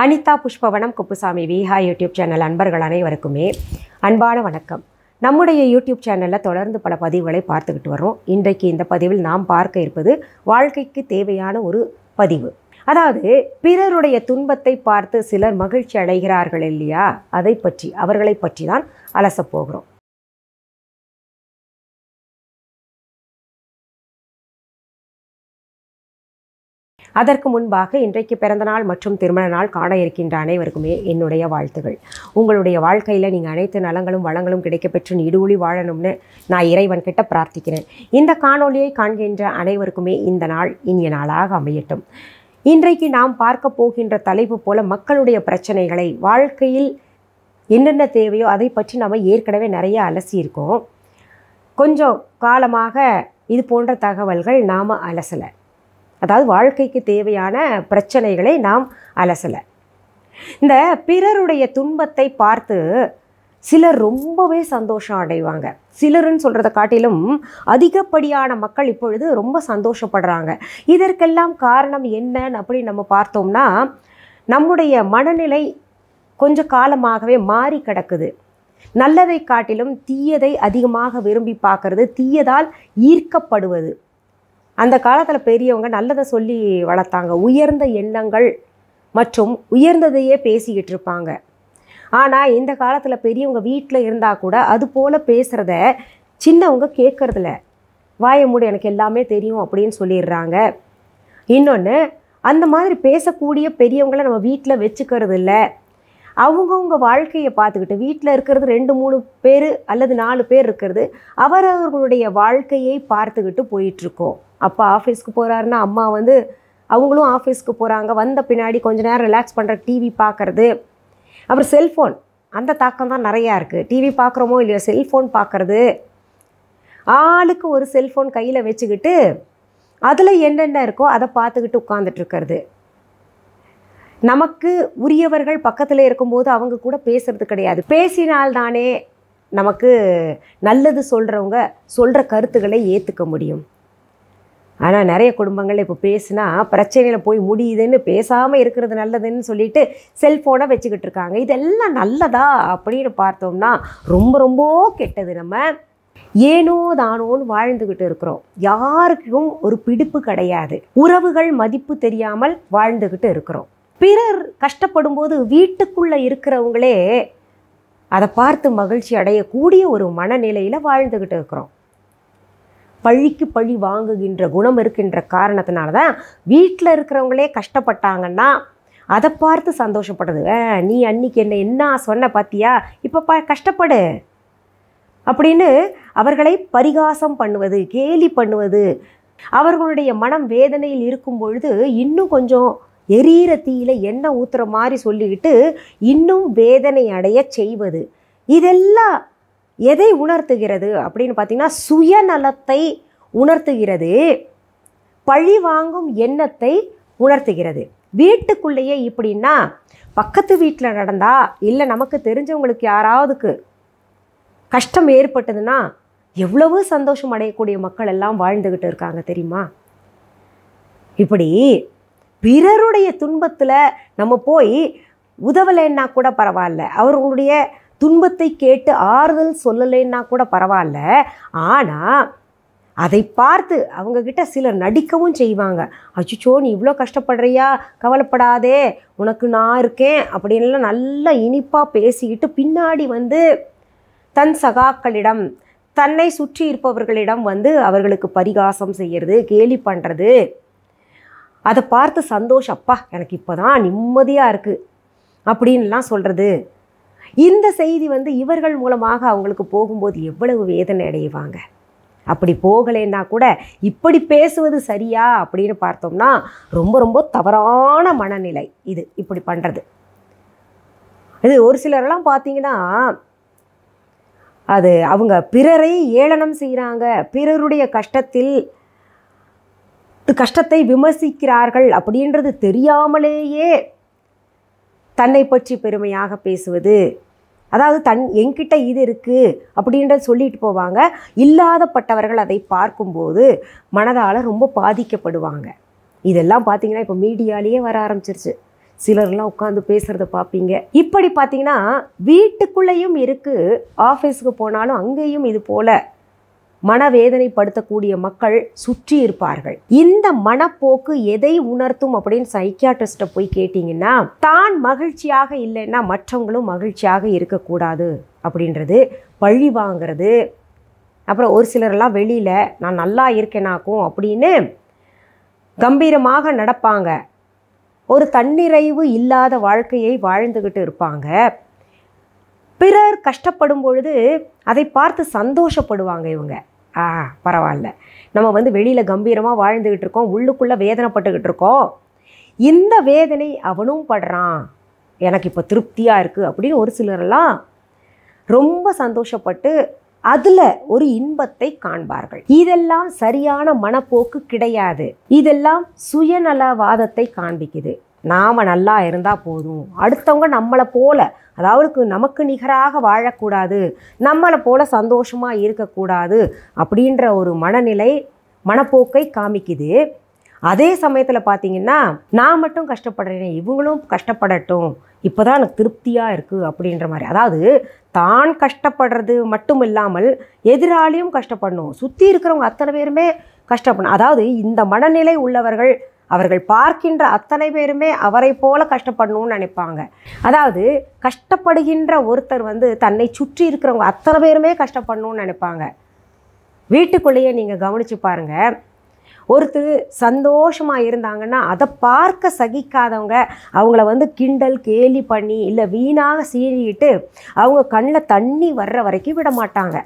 Anitha Pushpavanam Viha YouTube channel அன்பர்கள் அனைவருக்குமே அன்பான வணக்கம். நம்முடைய YouTube சேனல்ல தொடர்ந்து பல பதிவுகளை பார்த்துக்கிட்டு வரோம். இன்றைக்கு இந்த பதிவில் நாம் பார்க்க இருப்பது வாழ்க்கைக்கு தேவையான ஒரு பதிவு. அதாவது பிறருடைய துன்பத்தை பார்த்து சிலர் மகிழ்ச்சி அடைகிறார்கள் இல்லையா, அதை பற்றி அவர்களை பற்றி தான் அலசப் போகிறோம். அதற்கு முன்பாக இன்றைக்கு பிறந்தநாள் மற்றும் திருமண நாள் காண இருக்கின்ற அனைவருக்குமே என்னுடைய வாழ்த்துகள். உங்களுடைய வாழ்க்கையில் நீங்கள் அனைத்து நலங்களும் வளங்களும் கிடைக்கப்பெற்று நீடூழி வாழணும்னு நான் இறைவன் கிட்ட பிரார்த்திக்கிறேன். இந்த காணொளியை காண்கின்ற அனைவருக்குமே இந்த நாள் இனிய நாளாக அமையட்டும். இன்றைக்கு நாம் பார்க்க போகின்ற தலைப்பு போல மக்களுடைய பிரச்சனைகளை, வாழ்க்கையில் என்னென்ன தேவையோ அதை பற்றி நம்ம ஏற்கனவே நிறைய அலசியிருக்கோம். கொஞ்சம் காலமாக இது போன்ற தகவல்கள் நாம் அலசலை. அதாவது வாழ்க்கைக்கு தேவையான பிரச்சனைகளை நாம் அலசலை. இந்த பிறருடைய துன்பத்தை பார்த்து சிலர் ரொம்பவே சந்தோஷம் அடைவாங்க. சிலருன்னு சொல்கிறத காட்டிலும் அதிகப்படியான மக்கள் இப்பொழுது ரொம்ப சந்தோஷப்படுறாங்க. இதற்கெல்லாம் காரணம் என்னன்னு அப்படி நம்ம பார்த்தோம்னா, நம்முடைய மனநிலை கொஞ்சம் காலமாகவே மாறி கிடக்குது. நல்லதை காட்டிலும் தீயதை அதிகமாக விரும்பி பார்க்கறது, தீயதால் ஈர்க்கப்படுவது. அந்த காலத்தில் பெரியவங்க நல்லதை சொல்லி வளர்த்தாங்க. உயர்ந்த எண்ணங்கள் மற்றும் உயர்ந்ததையே பேசிக்கிட்டு இருப்பாங்க. ஆனால் இந்த காலத்தில் பெரியவங்க வீட்டில் இருந்தால் கூட அது போல் பேசுகிறத சின்னவங்க கேட்குறதில்ல. வாயை மூடி எனக்கு எல்லாமே தெரியும் அப்படின்னு சொல்லிடுறாங்க. இன்னொன்று, அந்த மாதிரி பேசக்கூடிய பெரியவங்களை நம்ம வீட்டில் வச்சுக்கிறது இல்லை. அவங்கவுங்க வாழ்க்கையை பார்த்துக்கிட்டு வீட்டில் இருக்கிறது 2-3 பேர் அல்லது 4 பேர் இருக்கிறது, அவரவர்களுடைய வாழ்க்கையை பார்த்துக்கிட்டு போயிட்டுருக்கோம். அப்பா ஆஃபீஸ்க்கு போகிறாருன்னா அம்மா அவங்களும் ஆஃபீஸ்க்கு போகிறாங்க. வந்த பின்னாடி கொஞ்ச நேரம் ரிலாக்ஸ் பண்ணுற டிவி பார்க்குறது. அப்புறம் செல்ஃபோன், அந்த தாக்கம் தான் நிறையா இருக்குது. டிவி பார்க்குறோமோ இல்லையோ செல்ஃபோன் பார்க்குறது. ஆளுக்கு ஒரு செல்ஃபோன் கையில் வச்சுக்கிட்டு அதில் என்னென்ன இருக்கோ அதை பார்த்துக்கிட்டு உட்காந்துட்ருக்கிறது. நமக்கு உரியவர்கள் பக்கத்தில் இருக்கும்போது அவங்க கூட பேசுகிறது கிடையாது. பேசினால்தானே நமக்கு நல்லது சொல்கிறவங்க சொல்கிற கருத்துக்களை ஏற்றுக்க முடியும். ஆனால் நிறைய குடும்பங்கள் இப்போ பேசுனா பிரச்சனையில் போய் முடியுதுன்னு பேசாமல் இருக்கிறது நல்லதுன்னு சொல்லிட்டு செல்ஃபோனை வச்சுக்கிட்டு இருக்காங்க. இதெல்லாம் நல்லதா அப்படின்னு பார்த்தோம்னா ரொம்ப ரொம்ப கெட்டது. நம்ம ஏனோ தானோன்னு வாழ்ந்துக்கிட்டு இருக்கிறோம். யாருக்கும் ஒரு பிடிப்பு கிடையாது. உறவுகள் மதிப்பு தெரியாமல் வாழ்ந்துக்கிட்டு இருக்கிறோம். பிறர் கஷ்டப்படும் போது வீட்டுக்குள்ளே இருக்கிறவங்களே அதை பார்த்து மகிழ்ச்சி அடையக்கூடிய ஒரு மனநிலையில் வாழ்ந்துக்கிட்டு இருக்கிறோம். பழிக்கு பழி வாங்குகின்ற குணம் இருக்கின்ற காரணத்தினால தான் வீட்டில் இருக்கிறவங்களே கஷ்டப்பட்டாங்கன்னா அதை பார்த்து சந்தோஷப்படுறது. நீ அன்னைக்கு என்ன சொன்ன பார்த்தியா, இப்போ கஷ்டப்படு அப்படின்னு அவர்களை பரிகாசம் பண்ணுவது, கேலி பண்ணுவது. அவர்களுடைய மனம் வேதனையில் இருக்கும் பொழுது இன்னும் கொஞ்சம் எரியிற தீயில எண்ணெய் ஊற்றுற மாதிரி சொல்லிக்கிட்டு இன்னும் வேதனை அடைய செய்வது. இதெல்லாம் எதை உணர்த்துகிறது அப்படின்னு பார்த்தீங்கன்னா, சுயநலத்தை உணர்த்துகிறது, பழி வாங்கும் எண்ணத்தை உணர்த்துகிறது. வீட்டுக்குள்ளேயே இப்படின்னா பக்கத்து வீட்டில் நடந்தா இல்லை நமக்கு தெரிஞ்சவங்களுக்கு யாராவதுக்கு கஷ்டம் ஏற்பட்டதுன்னா எவ்வளவு சந்தோஷம் அடையக்கூடிய மக்கள் எல்லாம் வாழ்ந்துக்கிட்டு இருக்காங்க தெரியுமா. இப்படி பிறருடைய துன்பத்தில் நம்ம போய் உதவலைன்னா கூட பரவாயில்ல, அவர்களுடைய துன்பத்தை கேட்டு ஆறுதல் சொல்லலைன்னா கூட பரவாயில்ல. ஆனால் அதை பார்த்து அவங்கக்கிட்ட சிலர் நடிக்கவும் செய்வாங்க. அச்சோ நீ இவ்வளோ கஷ்டப்படுறியா, கவலைப்படாதே, உனக்கு நான் இருக்கேன் அப்படின்லாம் நல்லா இனிப்பாக பேசிக்கிட்டு பின்னாடி தன் சகாக்களிடம், தன்னை சுற்றி இருப்பவர்களிடம் அவர்களுக்கு பரிகாசம் செய்கிறது, கேலி பண்ணுறது. அதை பார்த்து சந்தோஷம், அப்பா எனக்கு இப்போ தான் நிம்மதியாக இருக்குது அப்படின்லாம் சொல்கிறது. இந்த செய்தி இவர்கள் மூலமாக அவங்களுக்கு போகும்போது எவ்வளவு வேதனை அடைவாங்க. அப்படி போகலைன்னா கூட இப்படி பேசுவது சரியா அப்படின்னு பார்த்தோம்னா ரொம்ப ரொம்ப தவறான மனநிலை இது. இப்படி பண்ணுறது இது ஒரு சிலரெல்லாம் பார்த்தீங்கன்னா அது அவங்க பிறரை ஏளனம் செய்கிறாங்க, பிறருடைய கஷ்டத்தை விமர்சிக்கிறார்கள் அப்படின்றது தெரியாமலேயே தன்னை பற்றி பெருமையாக பேசுவது. அதாவது என்கிட்ட இது இருக்குது அப்படின்றத சொல்லிட்டு போவாங்க. இல்லாதப்பட்டவர்கள் அதை பார்க்கும்போது மனதால் ரொம்ப பாதிக்கப்படுவாங்க. இதெல்லாம் பார்த்திங்கன்னா இப்போ மீடியாலேயே வர ஆரம்பிச்சிருச்சு. சிலர்லாம் உட்காந்து பேசுகிறத பார்ப்பீங்க. இப்படி பார்த்தீங்கன்னா வீட்டுக்குள்ளேயும் இருக்குது, ஆஃபீஸுக்கு போனாலும் அங்கேயும் இது போல் மனவேதனைப்படுத்தக்கூடிய மக்கள் சுற்றி இருப்பார்கள். இந்த மனப்போக்கு எதை உணர்த்தும் அப்படின்னு சைக்கியாட்ரிஸ்ட்டை போய் கேட்டிங்கன்னா, தான் மகிழ்ச்சியாக இல்லைன்னா மற்றவங்களும் மகிழ்ச்சியாக இருக்கக்கூடாது அப்படின்றது, பழி வாங்கிறது. அப்புறம் ஒரு சிலரெல்லாம் வெளியில் நான் நல்லா இருக்கேனாக்கும் அப்படின்னு கம்பீரமாக நடப்பாங்க. ஒரு தன்னிறைவு இல்லாத வாழ்க்கையை வாழ்ந்துக்கிட்டு இருப்பாங்க. பிறர் கஷ்டப்படும் பொழுது அதை பார்த்து சந்தோஷப்படுவாங்க இவங்க. பரவாயில்ல, நம்ம வெளியில் கம்பீரமாக வாழ்ந்துக்கிட்டு இருக்கோம், உள்ளுக்குள்ளே வேதனைப்பட்டுக்கிட்டு இருக்கோம், இந்த வேதனை அவனும் படுறான், எனக்கு இப்போ திருப்தியாக இருக்குது அப்படின்னு ஒரு சிலரெல்லாம் ரொம்ப சந்தோஷப்பட்டு அதில் ஒரு இன்பத்தை காண்பார்கள். இதெல்லாம் சரியான மனப்போக்கு கிடையாது. இதெல்லாம் சுயநலவாதத்தை காண்பிக்குது. நாம் நல்லா இருந்தால் போதும், அடுத்தவங்க நம்மளை போல, அதாவது நமக்கு நிகராக வாழக்கூடாது, நம்மளை போல சந்தோஷமாக இருக்கக்கூடாது அப்படின்ற ஒரு மனப்போக்கை காமிக்குது. அதே சமயத்தில் பார்த்திங்கன்னா, நான் மட்டும் கஷ்டப்படுறேன், இவங்களும் கஷ்டப்படட்டும், இப்போ தான் எனக்கு திருப்தியாக இருக்குது அப்படின்ற மாதிரி. அதாவது தான் கஷ்டப்படுறது மட்டும் இல்லாமல் எதிராளியும் கஷ்டப்படணும், சுற்றி இருக்கிறவங்க அத்தனை பேருமே கஷ்டப்படணும். அதாவது இந்த மனநிலை உள்ளவர்கள் அவர்கள் பார்க்கின்ற அத்தனை பேருமே அவரை போல கஷ்டப்படணும்னு நினைப்பாங்க. அதாவது கஷ்டப்படுகின்ற ஒருத்தர் தன்னை சுற்றி இருக்கிறவங்க அத்தனை பேருமே கஷ்டப்படணும்னு நினைப்பாங்க. வீட்டுக்குள்ளேயே நீங்கள் கவனித்து பாருங்கள், ஒருத்தர் சந்தோஷமாக இருந்தாங்கன்னா அதை பார்க்க சகிக்காதவங்க அவங்கள கிண்டல் கேலி பண்ணி இல்லை வீணாக சீறிக்கிட்டு அவங்க கண்ணில் தண்ணி வர்ற வரைக்கும் விட மாட்டாங்க.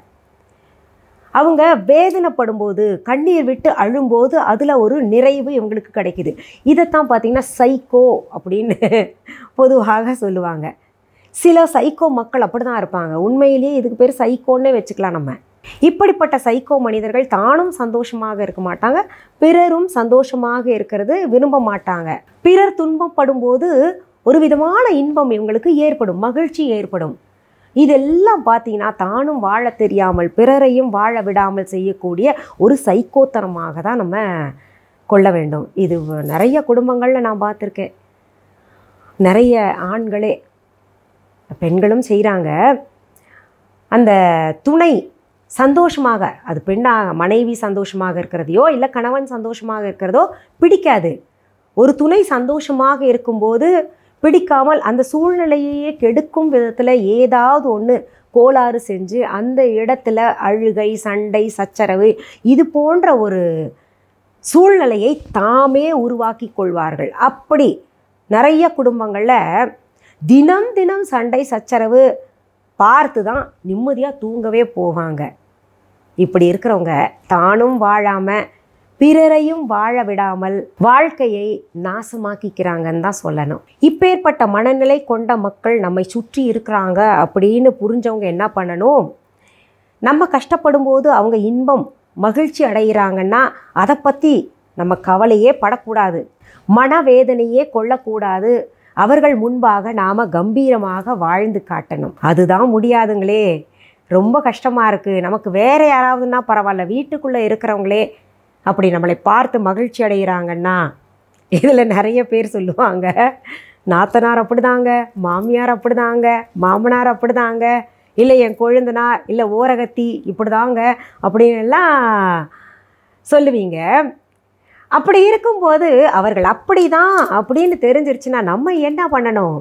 அவங்க வேதனைப்படும்போது கண்ணீர் விட்டு அழும்போது அதில் ஒரு நிறைவு இவங்களுக்கு கிடைக்குது. இதைத்தான் பார்த்திங்கன்னா சைக்கோ அப்படின்னு பொதுவாக சொல்லுவாங்க. சில சைக்கோ மக்கள் அப்படி தான் இருப்பாங்க. உண்மையிலேயே இதுக்கு பேர் சைக்கோன்னே வச்சுக்கலாம் நம்ம. இப்படிப்பட்ட சைக்கோ மனிதர்கள் தானும் சந்தோஷமாக இருக்க மாட்டாங்க, பிறரும் சந்தோஷமாக இருக்கிறது விரும்ப மாட்டாங்க. பிறர் துன்பப்படும் போது ஒரு விதமான இன்பம் இவங்களுக்கு ஏற்படும், மகிழ்ச்சி ஏற்படும். இதெல்லாம் பார்த்தீங்கன்னா தானும் வாழ தெரியாமல் பிறரையும் வாழ விடாமல் செய்யக்கூடிய ஒரு சைக்கோத்தனமாக தான் நம்ம கொள்ள வேண்டும். இது நிறைய குடும்பங்களில் நான் பார்த்துருக்கேன். நிறைய ஆண்களே, பெண்களும் செய்கிறாங்க. அந்த துணை சந்தோஷமாக, அது பெண்ணாக மனைவி சந்தோஷமாக இருக்கிறதையோ இல்லை கணவன் சந்தோஷமாக இருக்கிறதோ பிடிக்காது. ஒரு துணை சந்தோஷமாக இருக்கும்போது பிடிக்காமல் அந்த சூழ்நிலையே கெடுக்கும் விதத்தில் ஏதாவது ஒன்று கோளாறு செஞ்சு அந்த இடத்துல அழுகை, சண்டை, சச்சரவு இது போன்ற ஒரு சூழ்நிலையை தாமே உருவாக்கி கொள்வார்கள். அப்படி நிறைய குடும்பங்களில் தினம் தினம் சண்டை சச்சரவு பார்த்து தான் நிம்மதியாக தூங்கவே போவாங்க. இப்படி இருக்கிறவங்க தானும் வாழாமல் பிறரையும் வாழ விடாமல் வாழ்க்கையை நாசமாக்கிக்கிறாங்கன்னு தான் சொல்லணும். இப்பேற்பட்ட மனநிலை கொண்ட மக்கள் நம்மை சுற்றி இருக்கிறாங்க அப்படின்னு புரிஞ்சவங்க என்ன பண்ணணும், நம்ம கஷ்டப்படும் போது அவங்க இன்பம் மகிழ்ச்சி அடைகிறாங்கன்னா அதை பற்றி நம்ம கவலையே படக்கூடாது, மனவேதனையே கொள்ளக்கூடாது. அவர்கள் முன்பாக நாம் கம்பீரமாக வாழ்ந்து காட்டணும். அதுதான் முடியாதுங்களே, ரொம்ப கஷ்டமாக இருக்குது. நமக்கு வேறு யாராவதுன்னா பரவாயில்ல, வீட்டுக்குள்ளே இருக்கிறவங்களே அப்படி நம்மளை பார்த்து மகிழ்ச்சி அடைகிறாங்கன்னா இதில் நிறைய பேர் சொல்லுவாங்க, நாத்தனார் அப்படிதாங்க, மாமியார் அப்படிதாங்க, மாமனார் அப்படிதாங்க, இல்லை என் கொழுந்தனார், இல்லை ஓரகத்தி இப்படி தாங்க அப்படின்னு எல்லாம் சொல்லுவீங்க. அப்படி இருக்கும்போது அவர்கள் அப்படி தான் அப்படின்னு தெரிஞ்சிருச்சுன்னா நம்ம என்ன பண்ணணும்,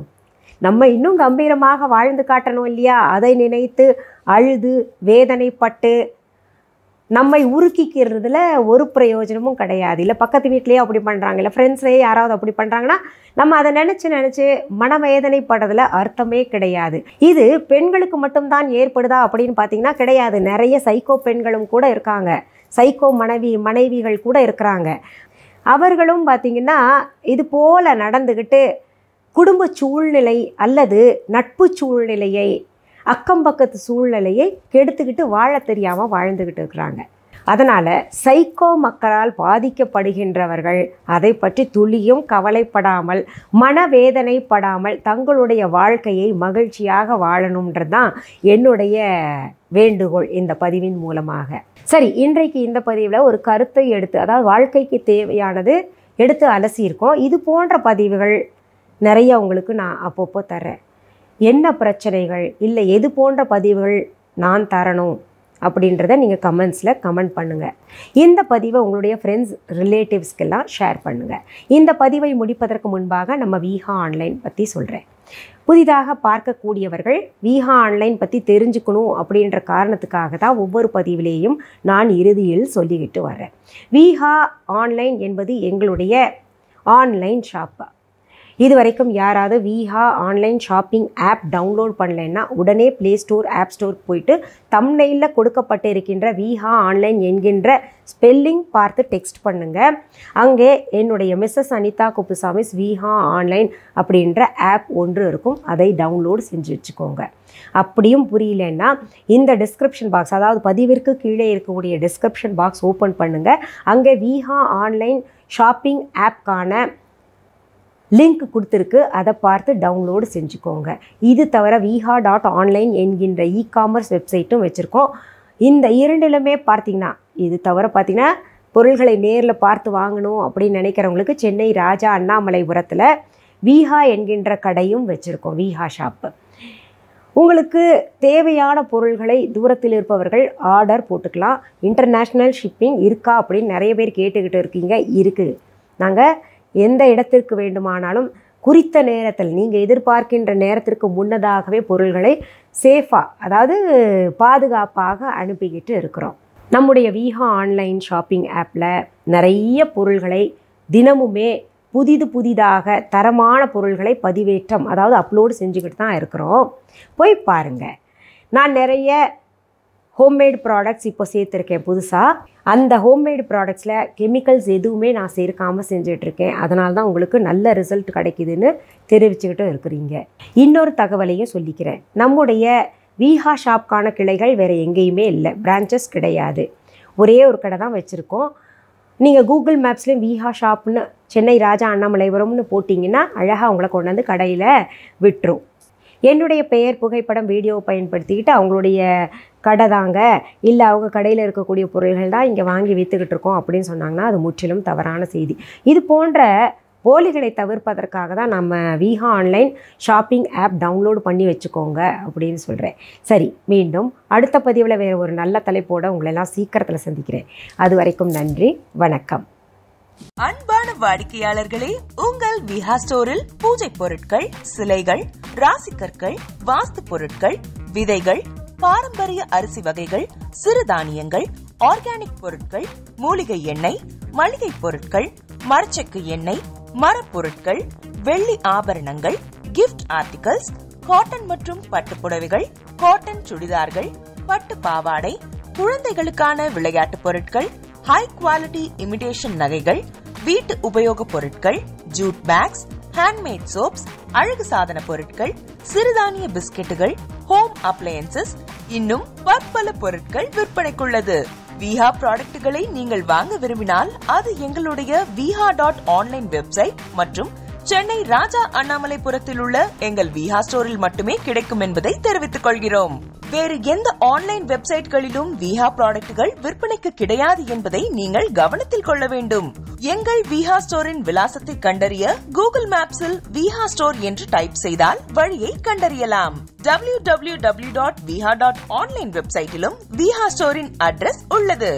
நம்ம இன்னும் கம்பீரமாக வாழ்ந்து காட்டணும் இல்லையா? அதை நினைத்து அழுது வேதனைப்பட்டு நம்மை உருக்கிக்கிறதுல ஒரு பிரயோஜனமும் கிடையாது. இல்லை பக்கத்து வீட்லேயே அப்படி பண்ணுறாங்க, இல்லை ஃப்ரெண்ட்ஸ்லேயே யாராவது அப்படி பண்ணுறாங்கன்னா நம்ம அதை நினச்சி மனவேதனைப்படுறதுல அர்த்தமே கிடையாது. இது பெண்களுக்கு மட்டும்தான் ஏற்படுதா அப்படின்னு பார்த்தீங்கன்னா கிடையாது. நிறைய சைக்கோ பெண்களும் கூட இருக்காங்க, சைக்கோ மனைவிகள் கூட இருக்கிறாங்க. அவர்களும் பார்த்திங்கன்னா இது போல் நடந்துக்கிட்டு குடும்ப சூழ்நிலை அல்லது நட்பு சூழ்நிலையை, அக்கம் பக்கத்து சூழ்நிலையை கெடுத்துக்கிட்டு வாழ தெரியாமல் வாழ்ந்துக்கிட்டு இருக்கிறாங்க. அதனால் சைக்கோ மக்களால் பாதிக்கப்படுகின்றவர்கள் அதை பற்றி துளியும் கவலைப்படாமல் மனவேதனைப்படாமல் தங்களுடைய வாழ்க்கையை மகிழ்ச்சியாக வாழணுன்றது தான் என்னுடைய வேண்டுகோள் இந்த பதிவின் மூலமாக. சரி, இன்றைக்கு இந்த பதிவில் ஒரு கருத்தை எடுத்து, அதாவது வாழ்க்கைக்கு தேவையானது எடுத்து அலசியிருக்கோம். இது போன்ற பதிவுகள் நிறைய உங்களுக்கு நான் அப்பப்போ தரேன். என்ன பிரச்சனைகள் இல்லை எது போன்ற பதிவுகள் நான் தரணும் அப்படின்றத நீங்கள் கமெண்ட்ஸில் கமெண்ட் பண்ணுங்கள். இந்த பதிவை உங்களுடைய ஃப்ரெண்ட்ஸ் ரிலேட்டிவ்ஸ்க்கெல்லாம் ஷேர் பண்ணுங்கள். இந்த பதிவை முடிப்பதற்கு முன்பாக நம்ம விஹா ஆன்லைன் பற்றி சொல்கிறேன். புதிதாக பார்க்கக்கூடியவர்கள் விஹா ஆன்லைன் பற்றி தெரிஞ்சுக்கணும் அப்படின்ற காரணத்துக்காக தான் ஒவ்வொரு பதிவிலேயும் நான் இறுதியில் சொல்லிக்கிட்டு வரேன். விஹா ஆன்லைன் என்பது எங்களுடைய ஆன்லைன் ஷாப்பு. இது வரைக்கும் யாராவது Viha online shopping app download பண்ணலைன்னா உடனே ப்ளே ஸ்டோர் ஆப் ஸ்டோர் போயிட்டு தம்ப்நெயிலில் கொடுக்கப்பட்டு இருக்கின்ற விஹா ஆன்லைன் என்கின்ற ஸ்பெல்லிங் பார்த்து டெக்ஸ்ட் பண்ணுங்கள். அங்கே என்னுடைய மிஸ்ஸஸ் அனிதா குப்புசாமிஸ் விஹா ஆன்லைன் அப்படின்ற ஆப் ஒன்று இருக்கும். அதை டவுன்லோட் செஞ்சு வச்சுக்கோங்க. அப்படியும் புரியலன்னா இந்த டிஸ்கிரிப்ஷன் பாக்ஸ், அதாவது பதிவிற்கு கீழே இருக்கக்கூடிய டிஸ்கிரிப்ஷன் பாக்ஸ் ஓப்பன் பண்ணுங்கள். அங்கே விஹா ஆன்லைன் ஷாப்பிங் ஆப்கான லிங்க் கொடுத்துருக்கு. அதை பார்த்து டவுன்லோடு செஞ்சுக்கோங்க. இது தவிர viha.online என்கின்ற இ-காமர்ஸ் வெப்சைட்டும் வச்சுருக்கோம். இந்த இரண்டிலுமே பார்த்திங்கன்னா, இது தவிர பார்த்திங்கன்னா பொருள்களை நேரில் பார்த்து வாங்கணும் அப்படின்னு நினைக்கிறவங்களுக்கு சென்னை ராஜா அண்ணாமலைபுரத்தில் விஹா என்கின்ற கடையும் வச்சுருக்கோம், விஹா ஷாப்பு. உங்களுக்கு தேவையான பொருள்களை தூரத்தில் இருப்பவர்கள் ஆர்டர் போட்டுக்கலாம். இன்டர்நேஷ்னல் ஷிப்பிங் இருக்கா அப்படின்னு நிறைய பேர் கேட்டுக்கிட்டு இருக்கீங்க. இருக்குது. நாங்கள் எந்த இடத்திற்கு வேண்டுமானாலும் குறித்த நேரத்தில் நீங்கள் எதிர்பார்க்கின்ற நேரத்திற்கு முன்னதாகவே பொருள்களை சேஃபாக, அதாவது பாதுகாப்பாக அனுப்பிக்கிட்டு இருக்கிறோம். நம்முடைய விஹா ஆன்லைன் ஷாப்பிங் ஆப்பில் நிறைய பொருள்களை தினமுமே புதிதாக தரமான பொருள்களை பதிவேற்றம், அதாவது அப்லோடு செஞ்சுக்கிட்டு தான் இருக்கிறோம். போய் பாருங்கள். நான் நிறைய ஹோம்மேட் ப்ராடக்ட்ஸ் இப்போ சேர்த்துருக்கேன் புதுசாக. அந்த ஹோம்மேட் ப்ராடக்ட்ஸில் கெமிக்கல்ஸ் எதுவுமே நான் சேர்க்காமல் செஞ்சிட்ருக்கேன். அதனால தான் உங்களுக்கு நல்ல ரிசல்ட் கிடைக்குதுன்னு தெரிவிச்சுக்கிட்டு இருக்கிறீங்க. இன்னொரு தகவலையும் சொல்லிக்கிறேன். நம்முடைய விஹா ஷாப்கான கிளைகள் வேறு எங்கேயுமே இல்லை, பிரான்ச்சஸ் கிடையாது. ஒரே ஒரு கடை தான் வச்சுருக்கோம். நீங்கள் கூகுள் மேப்ஸ்லேயும் விஹா ஷாப்னு சென்னை ராஜா அண்ணாமலைபுரம்னு போட்டிங்கன்னா அழகாக உங்களை கொண்டு வந்து கடையில் விட்டுரும். என்னுடைய பெயர், புகைப்படம், வீடியோ பயன்படுத்திக்கிட்டு அவங்களுடைய கடை தாங்க, இல்லை அவங்க கடையில் இருக்கக்கூடிய பொருள்கள் தான் இங்கே வாங்கி விற்றுக்கிட்டு இருக்கோம் அப்படின்னு சொன்னாங்கன்னா அது முற்றிலும் தவறான செய்தி. இது போன்ற போலிகளை தவிர்ப்பதற்காக தான் நம்ம Viha online shopping app download பண்ணி வச்சுக்கோங்க அப்படின்னு சொல்கிறேன். சரி, மீண்டும் அடுத்த பதிவில் வேறு ஒரு நல்ல தலைப்போடு உங்களெல்லாம் சீக்கிரத்தில் சந்திக்கிறேன். அது வரைக்கும் நன்றி, வணக்கம். அன்பான வாடிக்கையாளர்களே, உங்கள் விஹா ஸ்டோரில் பூஜை பொருட்கள், சிலைகள், ராசிக்கற்கள், வாஸ்து பொருட்கள், விதைகள், பாரம்பரிய அரிசி வகைகள், சிறுதானியங்கள், ஆர்கானிக் பொருட்கள், மூலிகை எண்ணெய், மளிகை பொருட்கள், மரச்செக்கு எண்ணெய், மரப்பொருட்கள், வெள்ளி ஆபரணங்கள், கிஃப்ட் ஆர்டிகல்ஸ், காட்டன் மற்றும் பட்டு புடவைகள், காட்டன் சுடிதார்கள், பட்டு பாவாடை, குழந்தைகளுக்கான விளையாட்டு பொருட்கள், ஹை குவாலிட்டி இமிடேஷன் நகைகள், வீட்டு உபயோக பொருட்கள், ஜூட் பேக்ஸ், ஹேண்ட்மேட் சோப்ஸ், அழகு சாதன பொருட்கள், சிறுதானிய பிஸ்கெட்டுகள், ஹோம் அப்ளையன்சஸ், இன்னும் பற்பல பொருட்கள் விற்பனைக்குள்ளது. விஹா ப்ராடக்ட்களை நீங்கள் வாங்க விரும்பினால் அது எங்களுடைய viha.online வெப்சைட் மற்றும் சென்னை ராஜா அண்ணாமலைபுரத்தில் உள்ள எங்கள் விஹா ஸ்டோரில் மட்டுமே கிடைக்கும் என்பதை தெரிவித்துக் கொள்கிறோம். வேறு எந்த ஆன்லைன் வெப்சைட்களிலும் விஹா ப்ராடக்ட்கள் விற்பனைக்கு கிடையாது என்பதை நீங்கள் கவனத்தில் கொள்ள வேண்டும். எங்கள் விஹா ஸ்டோரின் விலாசத்தை கண்டறிய கூகுள் மேப்ஸில் விஹா ஸ்டோர் என்று டைப் செய்தால் வழியை கண்டறியலாம். www.viha.online வெப்சைட்டிலும் விஹா ஸ்டோரின் அட்ரஸ் உள்ளது.